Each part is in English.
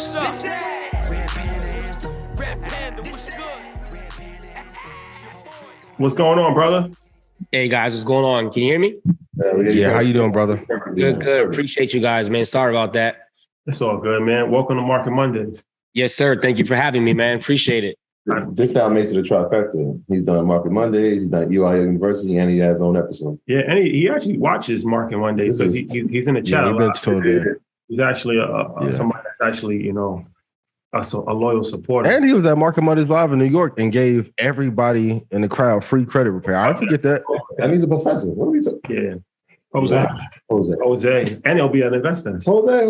What's up? Red Panda Anthem. Red Panda, what's good? What's going on, brother? Hey guys, what's going on? Can you hear me? Yeah, how you doing, brother? Good. Appreciate you guys, man. Sorry about that. It's all good, man. Welcome to Market Mondays. Yes, sir. Thank you for having me, man. Appreciate it. This now makes it a trifecta. He's done Market Mondays, he's done UIL University, and he has his own episode. Yeah, and he actually watches Market Mondays because he's in the chat. He's actually somebody that's actually, a loyal supporter. And he was at Market Mondays Live in New York and gave everybody in the crowd free credit repair. I forget that. And he's a professor. What are we talking? Yeah. Jose. And he'll be at InvestFest. Jose.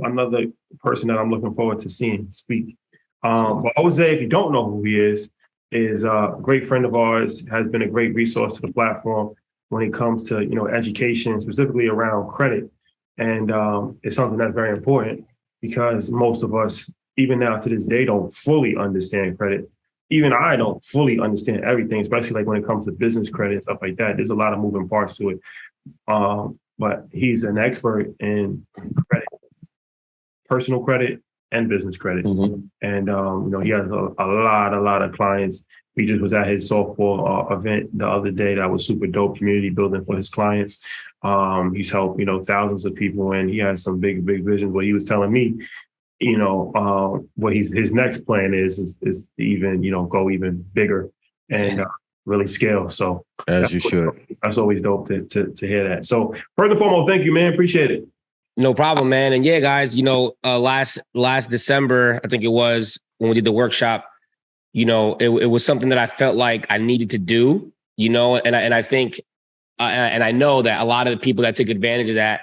Another person that I'm looking forward to seeing speak. But Jose, if you don't know who he is a great friend of ours, has been a great resource to the platform when it comes to, education, specifically around credit. And it's something that's very important because most of us, even now to this day, don't fully understand credit. Even I don't fully understand everything, especially like when it comes to business credit and stuff like that. There's a lot of moving parts to it. But he's an expert in credit, personal credit and business credit. Mm-hmm. And, he has a lot of clients. He just was at his softball event the other day. That was super dope, community building for his clients. He's helped, thousands of people, and he has some big visions. What he was telling me, what his next plan is to even, go even bigger and really scale. So as you should. That's always dope to hear that. So first and foremost, thank you, man. Appreciate it. No problem, man. And yeah, guys, last December, I think it was when we did the workshop, it was something that I felt like I needed to do, and I think, and I know that a lot of the people that took advantage of that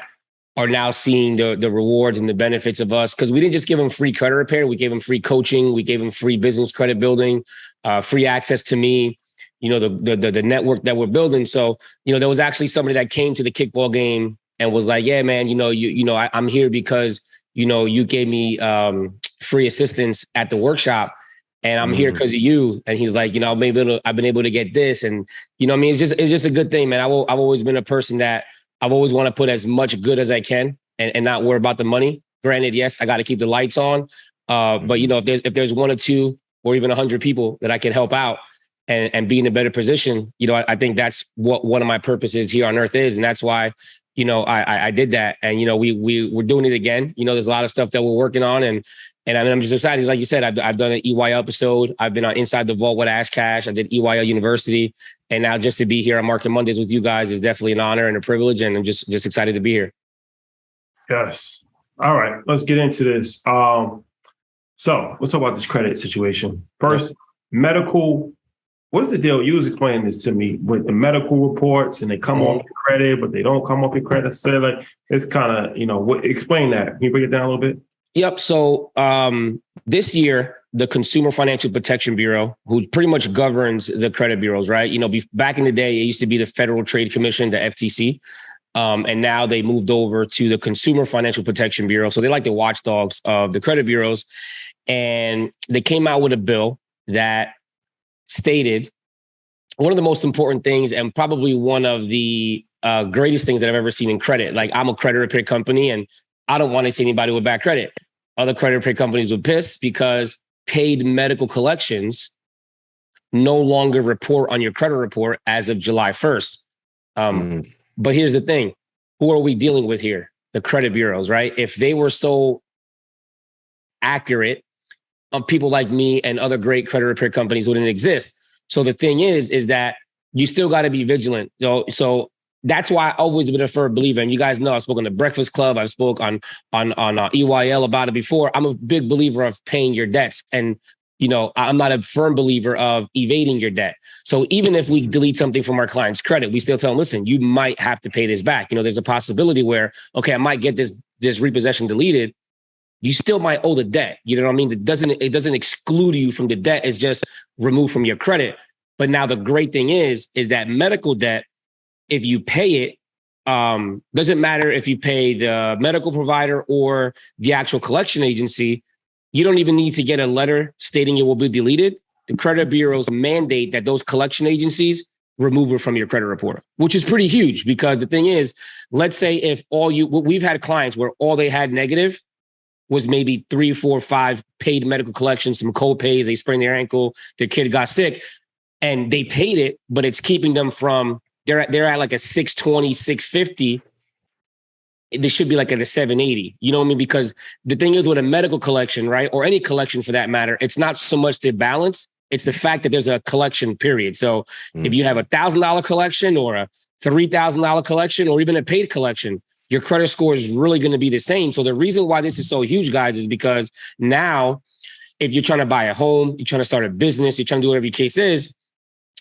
are now seeing the rewards and the benefits of us, because we didn't just give them free credit repair. We gave them free coaching. We gave them free business credit building, free access to me, the network that we're building. So, there was actually somebody that came to the kickball game and was like, yeah, man, I'm here because, you gave me free assistance at the workshop. And I'm here because of you. And he's like, I've been able to get this. And, it's just a good thing, man. I've always been a person that I've always want to put as much good as I can and not worry about the money. Granted, yes, I got to keep the lights on. But, if there's one or two or even 100 people that I can help out and be in a better position, I think that's what one of my purposes here on earth is. And that's why, I did that. And, we're doing it again. There's a lot of stuff that we're working on. And I'm just excited. Like you said, I've done an EYL episode. I've been on Inside the Vault with Ash Cash. I did EYL University. And now just to be here on Market Mondays with you guys is definitely an honor and a privilege. And I'm just excited to be here. Yes. All right. Let's get into this. So let's talk about this credit situation. First, medical. What's the deal? You was explaining this to me with the medical reports and they come off your credit, but they don't come off your credit. So like, it's kind of, explain that. Can you break it down a little bit? Yep. So this year, the Consumer Financial Protection Bureau, who pretty much governs the credit bureaus, right? Back in the day, it used to be the Federal Trade Commission, the FTC. And now they moved over to the Consumer Financial Protection Bureau. So they're like the watchdogs of the credit bureaus. And they came out with a bill that stated one of the most important things and probably one of the greatest things that I've ever seen in credit. Like, I'm a credit repair company and I don't want to see anybody with bad credit. Other credit repair companies would piss because paid medical collections no longer report on your credit report as of July 1st. But here's the thing. Who are we dealing with here? The credit bureaus, right? If they were so accurate, people like me and other great credit repair companies wouldn't exist. So the thing is that you still got to be vigilant. So that's why I've always been a firm believer. And you guys know I've spoken to Breakfast Club. I've spoke on EYL about it before. I'm a big believer of paying your debts. And, I'm not a firm believer of evading your debt. So even if we delete something from our client's credit, we still tell them, listen, you might have to pay this back. There's a possibility where, okay, I might get this repossession deleted. You still might owe the debt. You know what I mean? It doesn't exclude you from the debt. It's just removed from your credit. But now the great thing is that medical debt, if you pay it, doesn't matter if you pay the medical provider or the actual collection agency, you don't even need to get a letter stating it will be deleted. The credit bureaus mandate that those collection agencies remove it from your credit report, which is pretty huge because the thing is, let's say if we've had clients where all they had negative was maybe 3, 4, 5 paid medical collections, some co-pays, they sprained their ankle, their kid got sick, and they paid it, but it's keeping them from, they're at like a 620, 650. They should be like at a 780. You know what I mean? Because the thing is with a medical collection, right? Or any collection for that matter, it's not so much the balance, it's the fact that there's a collection period. So if you have $1,000 collection or a $3,000 collection or even a paid collection, your credit score is really going to be the same. So the reason why this is so huge, guys, is because now if you're trying to buy a home, you're trying to start a business, you're trying to do whatever your case is,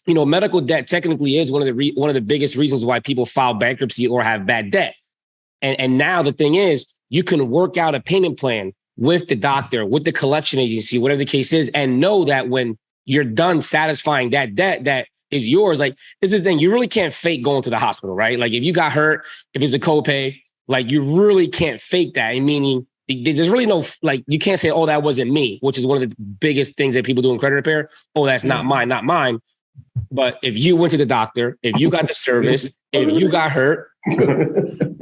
you know, medical debt technically is one of the biggest reasons why people file bankruptcy or have bad debt. And now the thing is, you can work out a payment plan with the doctor, with the collection agency, whatever the case is, and know that when you're done satisfying that debt that is yours, like this is the thing, you really can't fake going to the hospital, right? Like if you got hurt, if it's a copay, like you really can't fake that. And meaning there's really no, like you can't say, oh, that wasn't me, which is one of the biggest things that people do in credit repair. Oh, that's not mine. But if you went to the doctor, if you got the service, if you got hurt,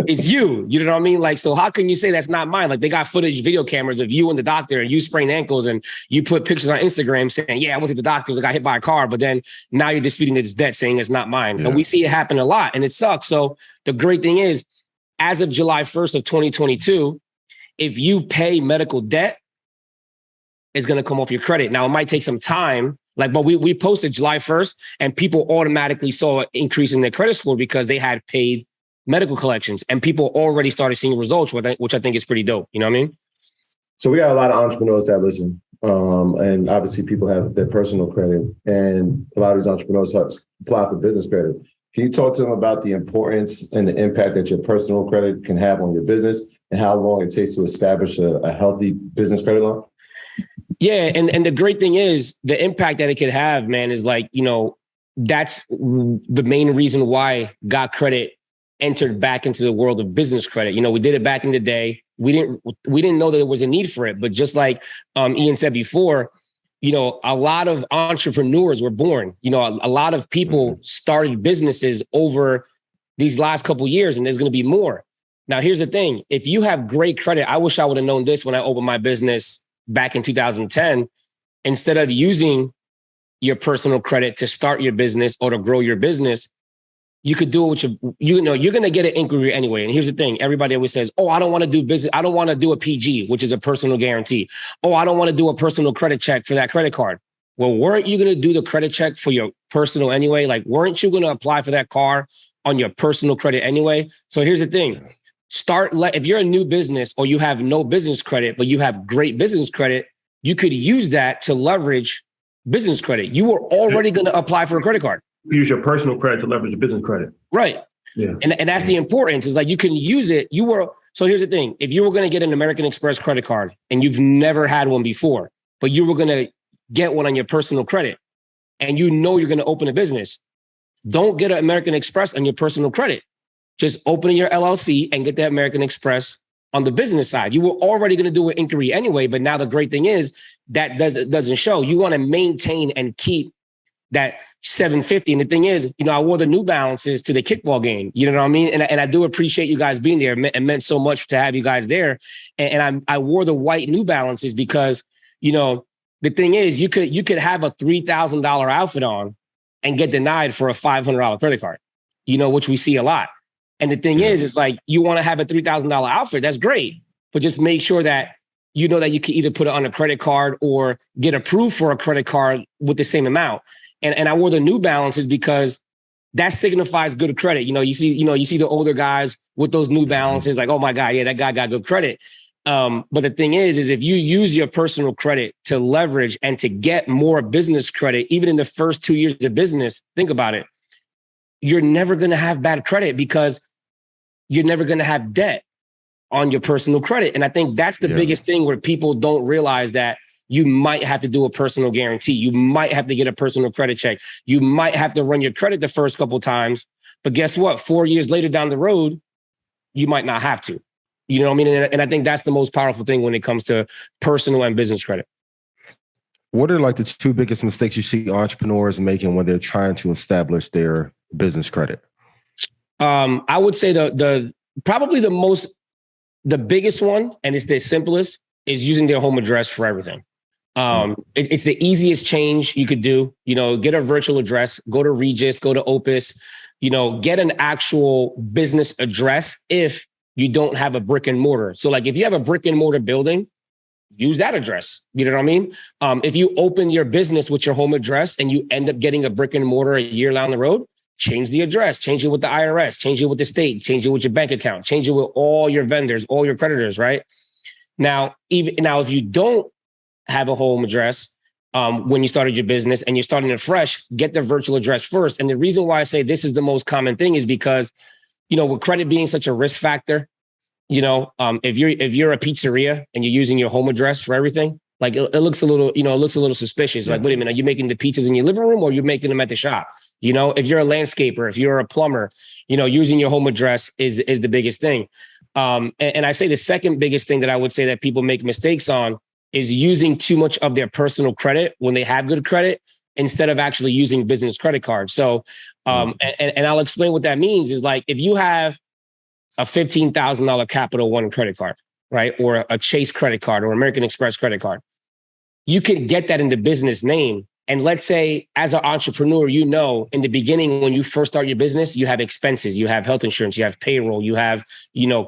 it's you. You know what I mean? Like, so how can you say that's not mine? Like they got footage, video cameras of you and the doctor, and you sprained ankles, and you put pictures on Instagram saying, yeah, I went to the doctor's, I got hit by a car, but then now you're disputing this debt saying it's not mine. Yeah. And we see it happen a lot, and it sucks. So the great thing is, as of July 1st of 2022, if you pay medical debt, it's going to come off your credit. Now, it might take some time, but we posted July 1st and people automatically saw an increase in their credit score because they had paid medical collections and people already started seeing results, which I think is pretty dope. You know what I mean? So we got a lot of entrepreneurs that listen. And obviously people have their personal credit, and a lot of these entrepreneurs apply for business credit. Can you talk to them about the importance and the impact that your personal credit can have on your business and how long it takes to establish a healthy business credit line? Yeah. And the great thing is the impact that it could have, man, is like, you know, that's the main reason why Got Credit entered back into the world of business credit. You know, we did it back in the day. We didn't know that there was a need for it. But just like Ian said before, you know, a lot of entrepreneurs were born. You know, a lot of people started businesses over these last couple of years, and there's going to be more. Now, here's the thing. If you have great credit, I wish I would have known this when I opened my business back in 2010. Instead of using your personal credit to start your business or to grow your business, you could do it with you're going to get an inquiry anyway. And here's the thing. Everybody always says, oh, I don't want to do business. I don't want to do a PG, which is a personal guarantee. Oh, I don't want to do a personal credit check for that credit card. Well, weren't you going to do the credit check for your personal anyway? Like, weren't you going to apply for that car on your personal credit anyway? So here's the thing. If you're a new business or you have no business credit, but you have great business credit, you could use that to leverage business credit. You were already going to apply for a credit card. Use your personal credit to leverage your business credit. Right. Yeah. And that's the importance, is like you can use it. So here's the thing. If you were going to get an American Express credit card and you've never had one before, but you were going to get one on your personal credit and you know you're going to open a business, don't get an American Express on your personal credit. Just open your LLC and get that American Express on the business side. You were already going to do an inquiry anyway, but now the great thing is that doesn't show. You want to maintain and keep that 750. And the thing is, you know, I wore the New Balances to the kickball game. You know what I mean? And I do appreciate you guys being there. It meant so much to have you guys there. And I wore the white New Balances because, you know, the thing is, you could have a $3,000 outfit on and get denied for a $500 credit card, you know, which we see a lot. And the thing is, it's like, you want to have a $3,000 outfit. That's great. But just make sure that you know that you can either put it on a credit card or get approved for a credit card with the same amount. And I wore the New Balances because that signifies good credit. You see the older guys with those New Balances, like, oh my God, yeah, that guy got good credit. But the thing is if you use your personal credit to leverage and to get more business credit, even in the first 2 years of business, think about it. You're never going to have bad credit because you're never going to have debt on your personal credit. And I think that's the biggest thing where people don't realize that you might have to do a personal guarantee. You might have to get a personal credit check. You might have to run your credit the first couple of times. But guess what? 4 years later down the road, you might not have to. You know what I mean? And I think that's the most powerful thing when it comes to personal and business credit. What are like the two biggest mistakes you see entrepreneurs making when they're trying to establish their business credit? I would say the biggest one, and it's the simplest, is using their home address for everything. It's the easiest change you could do. Get a virtual address, go to Regis, go to Opus, get an actual business address if you don't have a brick and mortar. So like if you have a brick and mortar building, use that address. You know what I mean? If you open your business with your home address and you end up getting a brick and mortar a year down the road, change the address, change it with the IRS, change it with the state, change it with your bank account, change it with all your vendors, all your creditors, right? Now, if you don't have a home address when you started your business and you're starting it fresh, get the virtual address first. And the reason why I say this is the most common thing is because, with credit being such a risk factor, if you're a pizzeria and you're using your home address for everything, like it looks a little suspicious. Like, wait a minute, are you making the pizzas in your living room or you're making them at the shop? If you're a landscaper, if you're a plumber, using your home address is the biggest thing. And I say the second biggest thing that I would say that people make mistakes on is using too much of their personal credit when they have good credit instead of actually using business credit cards. So, and I'll explain what that means is like, if you have a $15,000 Capital One credit card, right? Or a Chase credit card or American Express credit card, you can get that in the business name. And let's say as an entrepreneur, in the beginning, when you first start your business, you have expenses, you have health insurance, you have payroll, you have,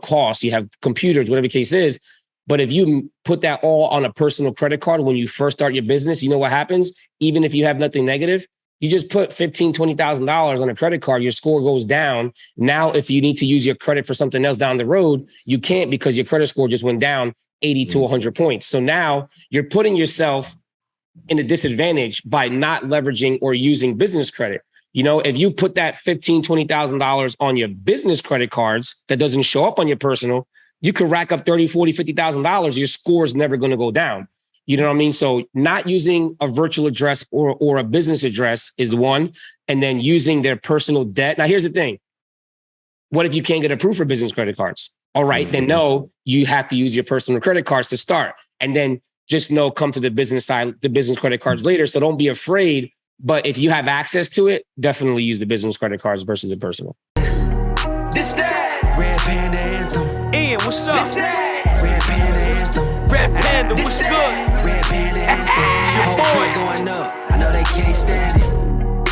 costs, you have computers, whatever the case is. But if you put that all on a personal credit card when you first start your business, you know what happens? Even if you have nothing negative, you just put $15,000, $20,000 on a credit card, your score goes down. Now, if you need to use your credit for something else down the road, you can't because your credit score just went down 80 to 100 points. So now you're putting yourself in a disadvantage by not leveraging or using business credit. If you put that $15,000, $20,000 on your business credit cards that doesn't show up on your personal, you could rack up $30,000, $40,000, $50,000. Your score is never going to go down. You know what I mean? So not using a virtual address or a business address is the one, and then using their personal debt. Now, here's the thing. What if you can't get approved for business credit cards? All right, then no, you have to use your personal credit cards to start. And then just come to the business side, the business credit cards later. So don't be afraid. But if you have access to it, definitely use the business credit cards versus the personal. This that Red Panda Anthem. Ian, what's up? This that Red Panda Anthem. Red Panda, what's good? Red Panda Anthem. Your boy going up. I know they can't stand it.